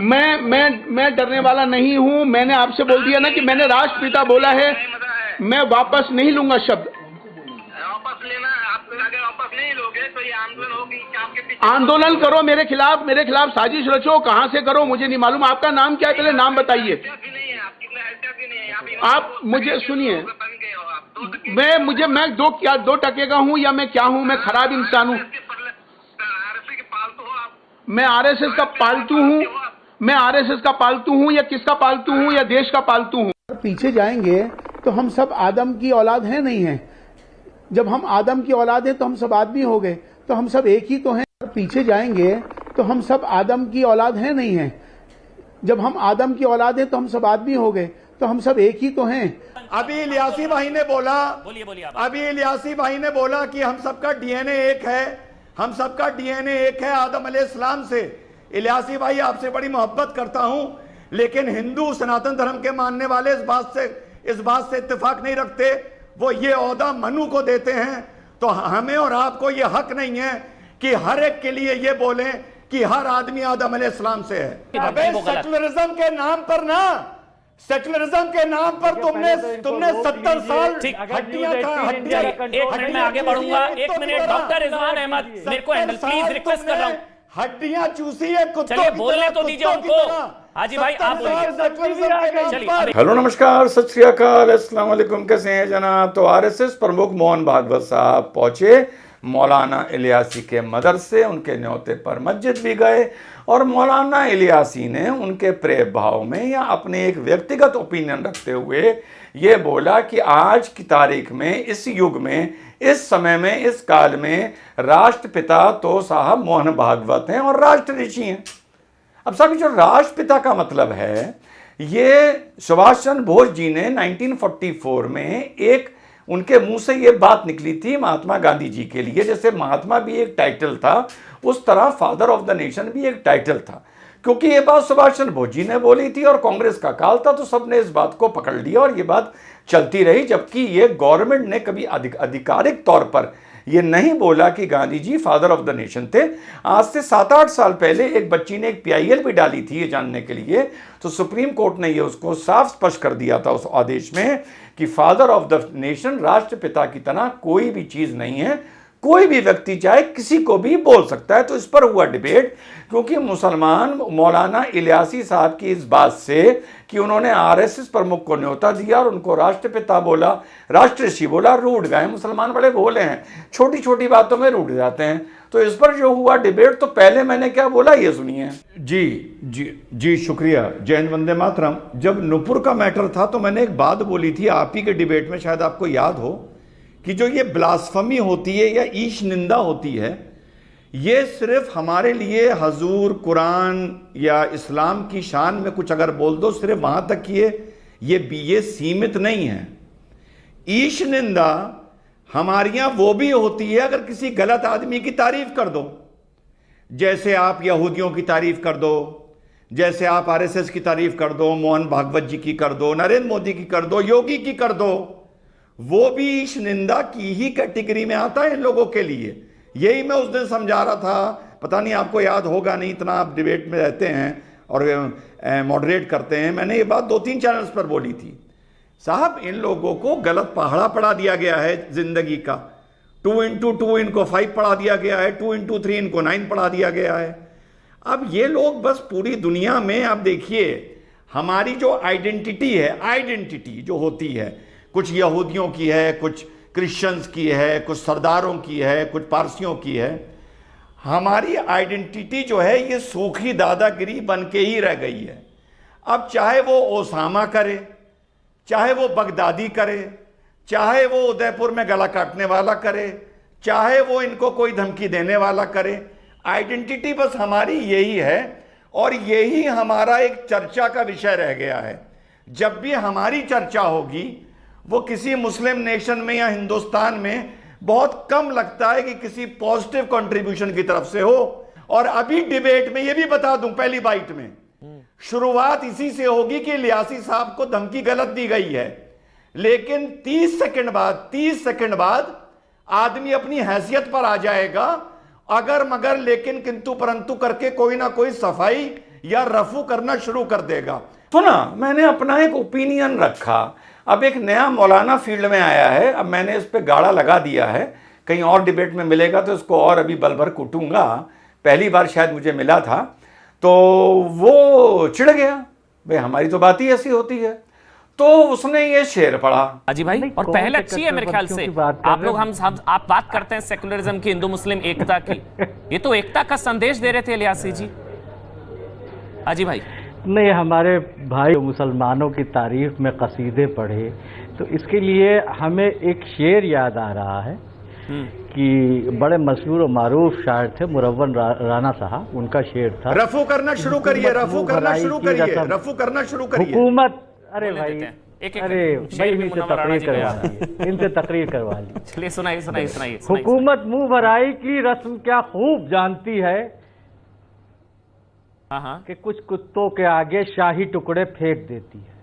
मैं डरने वाला नहीं हूं। मैंने आपसे बोल दिया ना कि मैंने राष्ट्रपिता बोला है, मैं वापस नहीं लूंगा शब्द। वापस लेना, आप अगर वापस नहीं लोगे तो ये आंदोलन होगी कि आपके पीछे आंदोलन करो मेरे खिलाफ साजिश रचो, कहां से करो मुझे नहीं मालूम। आपका नाम क्या है, पहले नाम बताइए। आप मुझे सुनिए, मैं दो टके का हूं या मैं क्या हूं? मैं खराब इंसान हूं? मैं आरएसएस का पालतू हूं? मैं आरएसएस का पालतू हूं या किसका पालतू हूं या देश का पालतू हूं? पीछे जाएंगे तो हम सब आदम की औलाद हैं नहीं हैं? जब हम आदम की औलाद हैं तो हम सब आदमी हो गए, तो हम सब एक ही तो हैं। पीछे जाएंगे तो हम सब आदम की औलाद हैं नहीं हैं? जब हम आदम की औलाद हैं तो हम सब आदमी हो गए, तो हम सब एक ही तो हैं। अभी इलियासी भाई ने बोला कि हम सबका डीएनए एक है, हम सबका डीएनए एक है आदम अलैहिस्सलाम से। इलियासी भाई, आपसे बड़ी मोहब्बत करता हूं, लेकिन हिंदू सनातन धर्म के मानने वाले इस बात से इत्तेफाक नहीं रखते। वो ये ओहदा मनु को देते हैं, तो हमें और आपको ये हक नहीं है कि हर एक के लिए ये बोलें कि हर आदमी आदम अलैहिस्सलाम से है। अबे सेकुलरिज्म के नाम पर ना, सेकुलरिज्म के नाम पर तुमने 70 साल हड्डियां एक मिनट में आगे बढ़ूंगा। एक मिनट, डॉक्टर रिजवान अहमद, मेरे को हैंडल प्लीज रिक्वेस्ट कर रहा हूं। हड्डियां चूसी है कुत्तों चलिए की बोलने तरह, तो दीजिए कुत्तों की उनको। तरह। हाजी भाई आप बोलिए। हेलो, नमस्कार, सत श्री अकाल, अस्सलाम वालेकुम। कैसे हैं जनाब? तो आरएसएस प्रमुख मोहन भागवत साहब पहुंचे मौलाना इलियासी के मदरसे, उनके न्योते पर मस्जिद भी गए और मौलाना इलियासी ने उनके प्रेम भाव में या अपने एक व्यक्तिगत ओपिनियन रखते हुए ये बोला कि आज की तारीख में, इस युग में, इस समय में, इस काल में राष्ट्रपिता तो साहब मोहन भागवत हैं और राष्ट्र ऋषि हैं। अब साहब, जो राष्ट्रपिता का मतलब है, ये सुभाष चंद्र बोस जी ने 1944 में एक उनके मुंह से ये बात निकली थी महात्मा गांधी जी के लिए। जैसे महात्मा भी एक टाइटल था, उस तरह फादर ऑफ द नेशन भी एक टाइटल था, क्योंकि ये बात सुभाष चंद्र बोस जी ने बोली थी और कांग्रेस का काल था, तो सबने इस बात को पकड़ लिया और ये बात चलती रही। जबकि ये गवर्नमेंट ने कभी आधिकारिक तौर पर ये नहीं बोला कि Gandhi ji father of the nation थे। आज से 7-8 साल पहले एक बच्ची ने एक PIL भी डाली थी ये जानने के लिए, तो सुप्रीम कोर्ट ने ये उसको साफ स्पष्ट कर दिया था उस आदेश में कि फादर ऑफ द नेशन राष्ट्रपिता की तरह कोई भी चीज़ नहीं है। कोई भी व्यक्ति चाहे किसी को भी बोल सकता है। तो इस पर हुआ डिबेट, क्योंकि मुसलमान मौलाना इलियासी साहब की इस बात से कि उन्होंने आरएसएस प्रमुख को न्योता दिया और उनको राष्ट्रपिता बोला, राष्ट्रऋषि बोला, रूठ गए। मुसलमान बड़े भोले हैं, छोटी छोटी बातों में रूठ जाते हैं। तो इस पर जो हुआ डिबेट, तो पहले मैंने क्या बोला ये सुनिए। जी शुक्रिया। जय हिंद, वंदे मातरम। जब नुपुर का मैटर था तो मैंने एक बात बोली थी आप ही के डिबेट में, शायद आपको याद हो, कि जो ये ब्लास्फमी होती है या ईश निंदा होती है, ये सिर्फ हमारे लिए हजूर, कुरान या इस्लाम की शान में कुछ अगर बोल दो, सिर्फ वहां तक ये सीमित नहीं है। ईश निंदा हमारे यहाँ वो भी होती है अगर किसी गलत आदमी की तारीफ कर दो। जैसे आप यहूदियों की तारीफ कर दो, जैसे आप आरएसएस की तारीफ कर दो, मोहन भागवत जी की कर दो, नरेंद्र मोदी की कर दो, योगी की कर दो, वो भी ईश निंदा की ही कैटेगरी में आता है इन लोगों के लिए। यही मैं उस दिन समझा रहा था। पता नहीं आपको याद होगा नहीं, इतना आप डिबेट में रहते हैं और मॉडरेट करते हैं। मैंने ये बात 2-3 चैनल्स पर बोली थी। साहब, इन लोगों को गलत पहाड़ा पढ़ा दिया गया है जिंदगी का। 2 into 2 इनको 5 पढ़ा दिया गया है, 2 into 3 इनको 9 पढ़ा दिया गया है। अब ये लोग बस पूरी दुनिया में, आप देखिए, हमारी जो आइडेंटिटी है, आइडेंटिटी जो होती है, कुछ यहूदियों की है, कुछ क्रिश्चियंस की है, कुछ सरदारों की है, कुछ पारसियों की है। हमारी आइडेंटिटी जो है ये सूखी दादागिरी बन के ही रह गई है। अब चाहे वो ओसामा करे, चाहे वो बगदादी करे, चाहे वो उदयपुर में गला काटने वाला करे, चाहे वो इनको कोई धमकी देने वाला करे, आइडेंटिटी बस हमारी यही है और यही हमारा एक चर्चा का विषय रह गया है। जब भी हमारी चर्चा होगी, वो किसी मुस्लिम नेशन में या हिंदुस्तान में बहुत कम लगता है कि किसी पॉजिटिव कंट्रीब्यूशन की तरफ से हो। और अभी डिबेट में ये भी बता दूं, पहली बाइट में शुरुआत इसी से होगी कि इलियासी साहब को धमकी गलत दी गई है, लेकिन 30 सेकंड बाद आदमी अपनी हैसियत पर आ जाएगा, अगर मगर लेकिन किंतु परंतु करके कोई ना कोई सफाई या रफू करना शुरू कर देगा। सुना, मैंने अपना एक ओपिनियन रखा। अब एक नया मौलाना फील्ड में आया है, अब मैंने इस पे गाड़ा लगा दिया है। कहीं और डिबेट में मिलेगा तो इसको और अभी बल भर कूटूंगा। पहली बार शायद मुझे मिला था तो वो चिढ़ गया, भाई हमारी तो बात ही ऐसी होती है। तो उसने ये शेर पढ़ा। अजी भाई, और पहल अच्छी है मेरे ख्याल से। आप लोग हम आप बात करते हैं सेकुलरिज्म की, हिंदू मुस्लिम एकता की, ये तो एकता का संदेश दे रहे थे इलियासी जी। अजी भाई नहीं, हमारे भाई मुसलमानों की तारीफ में कसीदे पढ़े तो इसके लिए हमें एक शेर याद आ रहा है कि बड़े मशहूर और मारूफ शायर थे मुरव्वन राना साहब, उनका शेर था, रफू करना शुरू करिए, रफू करना शुरू करिए, रफू करना शुरू करिए। हुकूमत, अरे भाई, एक अरे भाई इनसे तकरीर करवा लीजिए, इनसे तकरीर करवा लीजिए। चलिए सुनाइए सुनाइए सुनाइए। हुकूमत मुंह भराई की रस्म क्या खूब जानती है कि कुछ कुत्तों के आगे शाही टुकड़े फेंक देती है।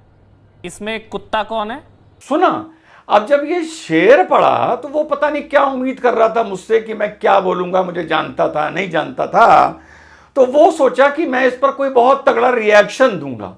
इसमें कुत्ता कौन है? सुना, अब जब ये शेर पढ़ा तो वो पता नहीं क्या उम्मीद कर रहा था मुझसे कि मैं क्या बोलूंगा, मुझे जानता था नहीं जानता था, तो वो सोचा कि मैं इस पर कोई बहुत तगड़ा रिएक्शन दूंगा।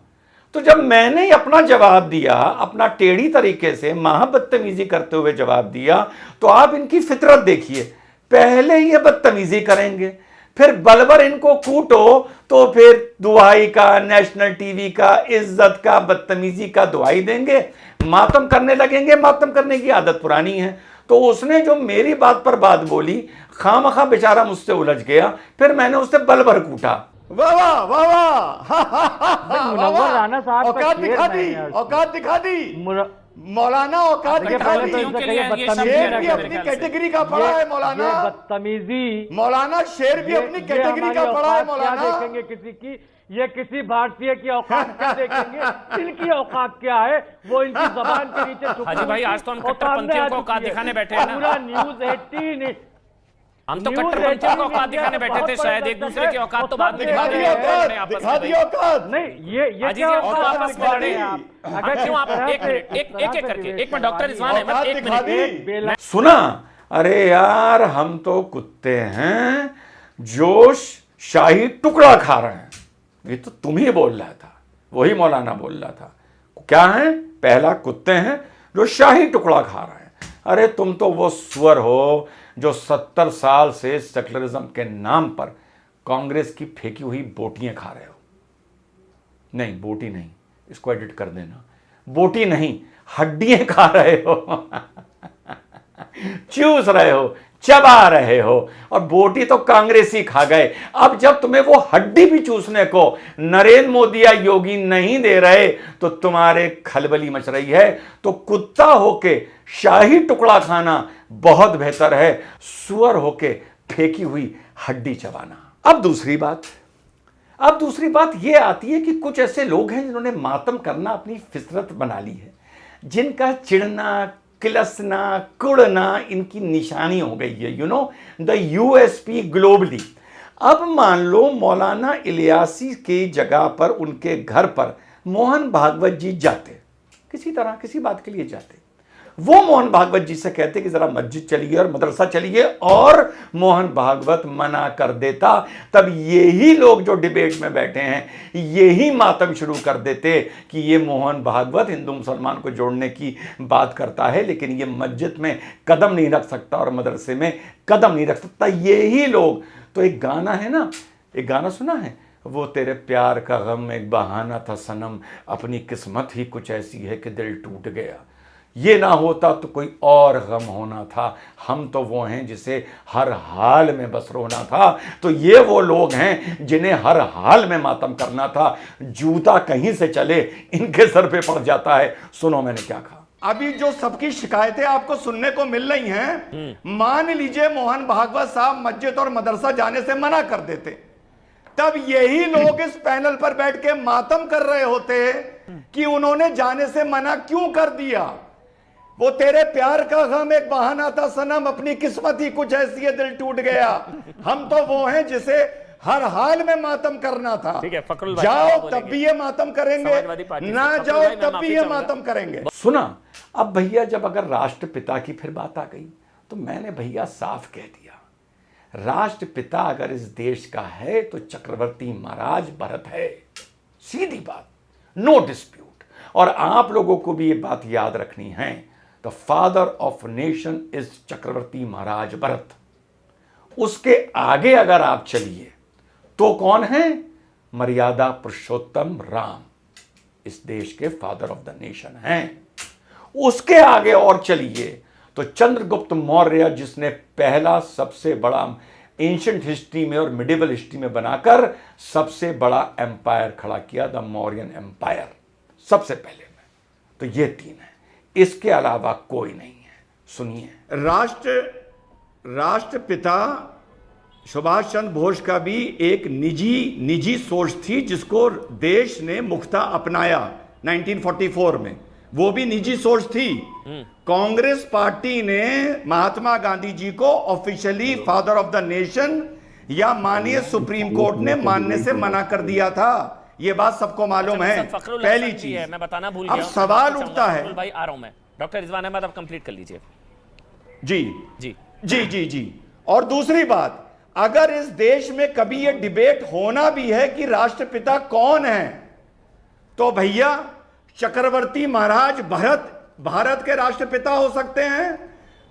तो जब मैंने अपना जवाब दिया, अपना टेढ़ी तरीके से महाबदतमीजी करते हुए जवाब दिया, तो आप इनकी फितरत देखिए, पहले ये बदतमीजी करेंगे, फिर बलबर इनको कूटो तो फिर दुहाई का, नेशनल टीवी का, इज्जत का, बदतमीजी का दुहाई देंगे, मातम करने लगेंगे। मातम करने की आदत पुरानी है। तो उसने जो मेरी बात पर बात बोली, खामखा बेचारा मुझसे उलझ गया, फिर मैंने उससे बलबर कूटा। वाह वाह वाह वाह, मुनव्वर राना साहब का औकात शेर दिखा दी, नहीं है। औकात दिखा दी मौलाना, औकात दिखा दी। शेर भी अपनी कैटेगरी का पढ़ा है मौलाना, बदतमीजी मौलाना शेर भी अपनी कैटेगरी का पढ़ा है मौलाना। देखेंगे किसी की, ये किसी भारतीय की औकात क्या देखेंगे, इनकी औकात क्या है, वो इनकी जबान के नीचे छुपी। हाजी भाई, आज तो हम कट्टरपंथियों को औकात दिखाने बैठे हैं ना। पूरा न्यूज़ 18, हम तो कट्टरपंथियों को औकात दिखाने बैठे थे, शायद एक दूसरे की औकात तो बाद में दिखा देंगे दिखा दी औकात। नहीं, ये हाजी क्या जी, औकात आपस में लड़े हैं। अगर क्यों आप एक करके, एक मिनट डॉक्टर रिजवान अहमद, एक मिनट। सुना, अरे यार हम तो कुत्ते हैं जो शाही टुकड़ा खा रहे हैं। ये तो तुम ही बोल रहा था, वही मौलाना बोल रहा था। क्या है? पहला कुत्ते हैं जो शाही टुकड़ा खा रहे हैं। अरे तुम तो वो सुअर हो जो 70 साल से सेकुलरिज्म के नाम पर कांग्रेस की फेंकी हुई बोटियां खा रहे हो। नहीं, बोटी नहीं, इसको एडिट कर देना, बोटी नहीं, हड्डियां खा रहे हो चूस रहे हो, चबा रहे हो, और बोटी तो कांग्रेसी खा गए। अब जब तुम्हें वो हड्डी भी चूसने को नरेंद्र मोदी या योगी नहीं दे रहे तो तुम्हारे खलबली मच रही है। तो कुत्ता होके शाही टुकड़ा खाना बहुत बेहतर है सुअर होके फेंकी हुई हड्डी चबाना। अब दूसरी बात यह आती है कि कुछ ऐसे लोग हैं जिन्होंने मातम करना अपनी फितरत बना ली है, जिनका चिढ़ना, किलसना, कुड़ना इनकी निशानी हो गई है। You know the USP globally. अब मान लो मौलाना इलियासी की जगह पर, उनके घर पर मोहन भागवत जी जाते, किसी तरह किसी बात के लिए जाते, वो मोहन भागवत जी से कहते कि जरा मस्जिद चलिए और मदरसा चलिए, और मोहन भागवत मना कर देता, तब यही लोग जो डिबेट में बैठे हैं यही मातम शुरू कर देते कि ये मोहन भागवत हिंदू मुसलमान को जोड़ने की बात करता है, लेकिन ये मस्जिद में कदम नहीं रख सकता और मदरसे में कदम नहीं रख सकता। यही लोग तो, एक गाना है ना, एक गाना सुना है, वो तेरे प्यार का गम एक बहाना था सनम, अपनी किस्मत ही कुछ ऐसी है कि दिल टूट गया, ये ना होता तो कोई और गम होना था, हम तो वो हैं जिसे हर हाल में बस रोना था। तो ये वो लोग हैं जिन्हें हर हाल में मातम करना था, जूता कहीं से चले इनके सर पे पड़ जाता है। सुनो मैंने क्या कहा। अभी जो सबकी शिकायतें आपको सुनने को मिल रही हैं, मान लीजिए मोहन भागवत साहब मस्जिद और मदरसा जाने से मना कर देते, तब यही लोग इस पैनल पर बैठ के मातम कर रहे होते कि उन्होंने जाने से मना क्यों कर दिया। वो तेरे प्यार का गम एक बहाना था सनम, अपनी किस्मत ही कुछ ऐसी है दिल टूट गया, हम तो वो हैं जिसे हर हाल में मातम करना था। ठीक है, फखरुल भाई जाओ तब भी ये मातम करेंगे, ना जाओ तब भी ये मातम करेंगे। सुना, अब भैया जब अगर राष्ट्रपिता की फिर बात आ गई तो मैंने भैया साफ कह दिया, राष्ट्रपिता अगर इस देश का है तो चक्रवर्ती महाराज भरत है, सीधी बात, नो डिस्प्यूट। और आप लोगों को भी ये बात याद रखनी है, the father of nation is Chakravarti Maharaj Bharat. उसके आगे अगर आप चलिए तो कौन है? मर्यादा पुरुषोत्तम राम इस देश के फादर ऑफ द नेशन हैं। उसके आगे और चलिए तो चंद्रगुप्त मौर्य, जिसने पहला सबसे बड़ा एंशिएंट हिस्ट्री में और मिडिवल हिस्ट्री में बनाकर सबसे बड़ा एम्पायर खड़ा किया, द मौर्यन एम्पायर, सबसे पहले में। तो ये तीन है, इसके अलावा कोई नहीं है। सुनिए, राष्ट्रपिता सुभाष चंद्र बोस का भी एक निजी सोच थी जिसको देश ने मुख्यतः अपनाया 1944 में, वो भी निजी सोच थी। कांग्रेस पार्टी ने महात्मा गांधी जी को officially father of the nation या माननीय सुप्रीम कोर्ट ने मानने से मना कर दिया था। ये बात सबको मालूम है। पहली चीज है, मैं बताना भूल अब गया। सवाल उठता है, भाई आ रहा हूं मैं। डॉक्टर रिजवान अहमद, आप कंप्लीट कर लीजिए। जी जी जी जी जी। और दूसरी बात, अगर इस देश में कभी यह डिबेट होना भी है कि राष्ट्रपिता कौन है, तो भैया चक्रवर्ती महाराज भरत भारत के राष्ट्रपिता हो सकते हैं,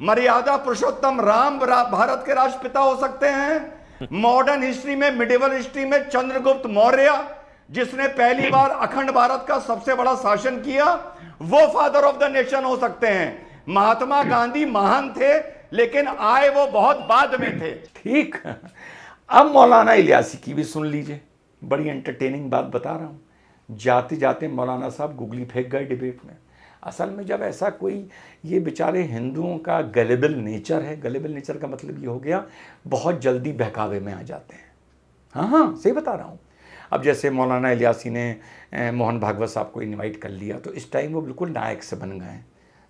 मर्यादा पुरुषोत्तम राम भारत के राष्ट्रपिता हो सकते हैं, मॉडर्न हिस्ट्री में, मिडिवल हिस्ट्री में चंद्रगुप्त मौर्य, जिसने पहली बार अखंड भारत का सबसे बड़ा शासन किया, वो फादर ऑफ द नेशन हो सकते हैं। महात्मा गांधी महान थे, लेकिन आए वो बहुत बाद में थे। ठीक। अब मौलाना इलियासी की भी सुन लीजिए, बड़ी एंटरटेनिंग बात बता रहा हूं। जाते जाते मौलाना साहब गुगली फेंक गए डिबेट में। असल में जब ऐसा कोई, ये बेचारे हिंदुओं का गलेबल नेचर है, गलेबल नेचर का मतलब ये हो गया बहुत जल्दी बहकावे में आ जाते हैं। हाँ, सही बता रहा हूँ। अब जैसे मौलाना इलियासी ने मोहन भागवत साहब को इनवाइट कर लिया, तो इस टाइम वो बिल्कुल नायक से बन गए।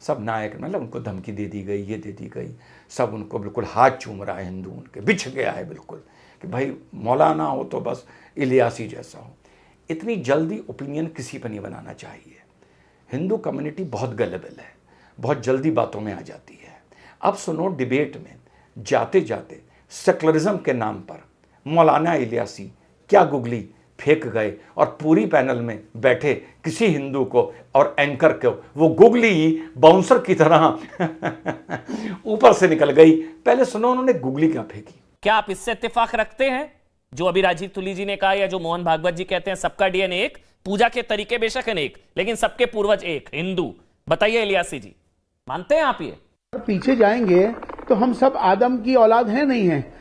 सब नायक, मतलब उनको धमकी दे दी गई, ये दे दी गई, सब उनको बिल्कुल हाथ चूम रहा है, हिंदू उनके बिछ गया है बिल्कुल कि भाई मौलाना हो तो बस इलियासी जैसा हो। इतनी जल्दी ओपिनियन किसी पर नहीं बनाना चाहिए। हिंदू कम्युनिटी बहुत गलेबल है, बहुत जल्दी बातों में आ जाती है। अब सुनो, डिबेट में जाते जाते सेकुलरिज्म के नाम पर मौलाना इलियासी क्या गुगली फेंक गए, और पूरी पैनल में बैठे किसी हिंदू को और एंकर को वो गुगली ही बाउंसर की तरह ऊपर से निकल गई। पहले सुनो, उन्होंने गुगली क्या फेंकी। क्या आप इससे इत्तेफाक रखते हैं जो अभी राजीव तुली जी ने कहा, या जो मोहन भागवत जी कहते हैं सबका डीएनए एक, पूजा के तरीके बेशक अनेक, लेकिन सबके पूर्वज एक, हिंदू? बताइए इलियासी जी, मानते हैं आप ये? पीछे जाएंगे तो हम सब आदम की औलाद हैं नहीं हैं?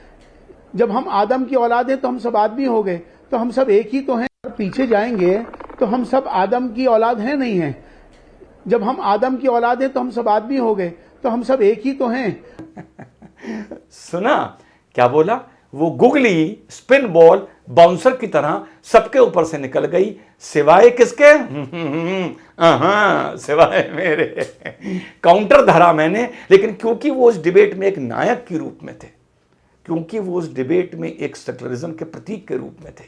जब हम आदम की औलाद हैं तो हम सब आदमी हो गए, तो हम सब एक ही तो हैं। पीछे जाएंगे तो हम सब आदम की औलाद हैं नहीं हैं? जब हम आदम की औलाद हैं तो हम सब आदमी हो गए, तो हम सब एक ही तो हैं। सुना क्या बोला? वो गुगली स्पिन बॉल बाउंसर की तरह सबके ऊपर से निकल गई, सिवाय किसके? सिवाय मेरे। काउंटर धरा मैंने, लेकिन क्योंकि वो उस डिबेट में एक नायक के रूप में थे, क्योंकि वो उस डिबेट में एक सेकुलरिज्म के प्रतीक के रूप में थे,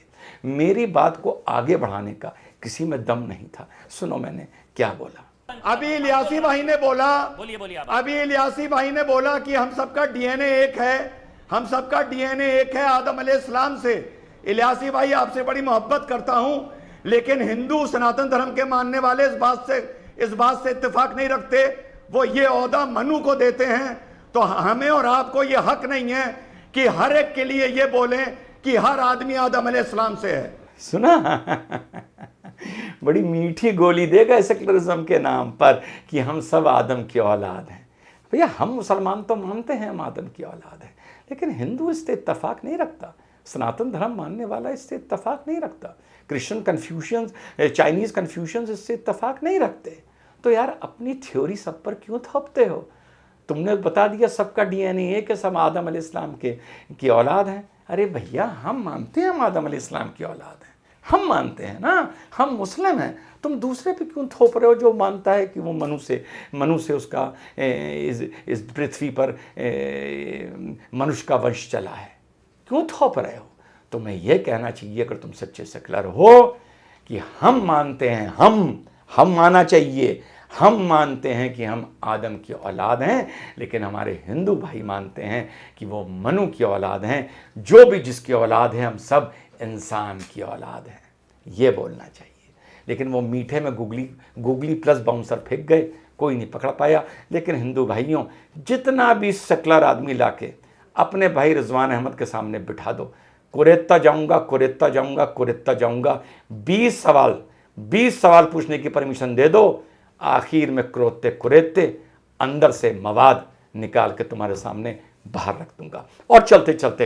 मेरी बात को आगे बढ़ाने का किसी में दम नहीं था। सुनो मैंने क्या बोला। अभी इलियासी भाई ने बोला, बोलिए आप। अभी इलियासी भाई ने बोला कि हम सबका डीएनए एक है, हम सबका डीएनए एक है आदम अलैहिस्सलाम से। इलियासी भाई, आपसे बड़ी मोहब्बत करता हूं, लेकिन हिंदू सनातन धर्म के मानने वाले इस बात से इत्तेफाक नहीं रखते। वो ये ओहदा मनु को देते हैं, तो हमें और आपको ये हक नहीं है कि हर एक के लिए ये बोलें कि हर आदमी आदम अलैहिस्सलाम से है। सुना बड़ी मीठी गोली देगा सेकुलरिज्म के नाम पर कि हम सब आदम की औलाद हैं। भैया, हम मुसलमान तो मानते हैं हम आदम की औलाद हैं, लेकिन हिंदू इससे इत्तेफाक नहीं रखता, सनातन धर्म मानने वाला इससे इत्तेफाक नहीं रखता, क्रिश्चियन कन्फ्यूशियंस, चाइनीज कन्फ्यूशियंस इससे इत्तेफाक नहीं रखते। तो यार अपनी थ्योरी सब पर क्यों थोपते हो? तुमने बता दिया सबका डीएनए एक है, सब आदम अलैहिस्सलाम की औलाद हैं। अरे भैया, हम मानते हैं हम आदम अलैहिस्सलाम की औलाद हैं, हम मानते हैं ना, हम मुस्लिम हैं। तुम दूसरे पे क्यों थोप रहे हो जो मानता है कि वो मनु से उसका इस पृथ्वी पर मनुष्य का वंश चला है? क्यों थोप रहे हो? तुम्हें यह कहना चाहिए, अगर तुम सच्चे सेकुलर हो, कि हम मानते हैं, हम माना चाहिए, हम मानते हैं कि हम आदम की औलाद हैं, लेकिन हमारे हिंदू भाई मानते हैं कि वो मनु की औलाद हैं। जो भी जिसकी औलाद है, हम सब इंसान की औलाद हैं, ये बोलना चाहिए। लेकिन वो मीठे में गुगली प्लस बाउंसर फेंक गए, कोई नहीं पकड़ पाया। लेकिन हिंदू भाइयों, जितना भी सेकुलर आदमी लाके अपने भाई रिजवान अहमद के सामने बिठा दो, कुरेत्ता जाऊंगा, कुरेत्ता जाऊंगा, कुरेत्ता जाऊंगा, 20 सवाल पूछने की परमिशन दे दो, आखिर में कुरेत्ते कुरेत्ते अंदर से मवाद निकाल के तुम्हारे सामने बाहर रख दूंगा। और चलते चलते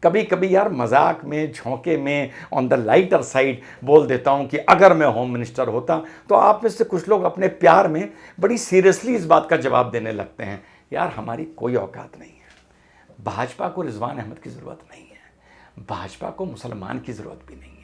कभी कभी यार मजाक में, झोंके में, ऑन द लाइटर साइड बोल देता हूं कि अगर मैं होम मिनिस्टर होता, तो आप में से कुछ लोग अपने प्यार में बड़ी सीरियसली इस बात का जवाब देने लगते हैं। यार हमारी कोई औकात नहीं है। भाजपा को रिजवान अहमद की ज़रूरत नहीं है, भाजपा को मुसलमान की ज़रूरत भी नहीं है।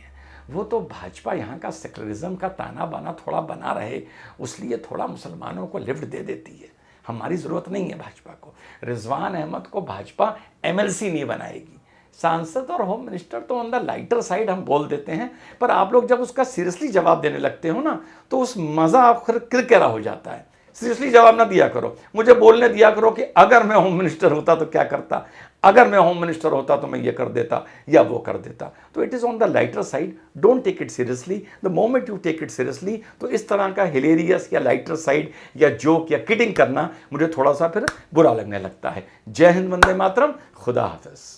वो तो भाजपा यहाँ का सेकुलरिज्म का ताना बाना थोड़ा बना रहे, उसलिए थोड़ा मुसलमानों को लिफ्ट दे देती है। हमारी ज़रूरत नहीं है भाजपा को। रिजवान अहमद को भाजपा MLC नहीं बनाएगी। सांसद और होम मिनिस्टर तो ऑन द लाइटर साइड हम बोल देते हैं, पर आप लोग जब उसका सीरियसली जवाब देने लगते हो ना, तो उस मज़ा आप किरकिरा हो जाता है। सीरियसली जवाब ना दिया करो, मुझे बोलने दिया करो कि अगर मैं होम मिनिस्टर होता तो क्या करता, अगर मैं होम मिनिस्टर होता तो मैं ये कर देता या वो कर देता। तो it is on the lighter side, don't take it seriously. The moment you take it seriously, तो इस तरह का हिलेरियस या लाइटर साइड या जोक या किडिंग करना मुझे थोड़ा सा फिर बुरा लगने लगता है। जय हिंद, वंदे मातरम, खुदा हाफिज़।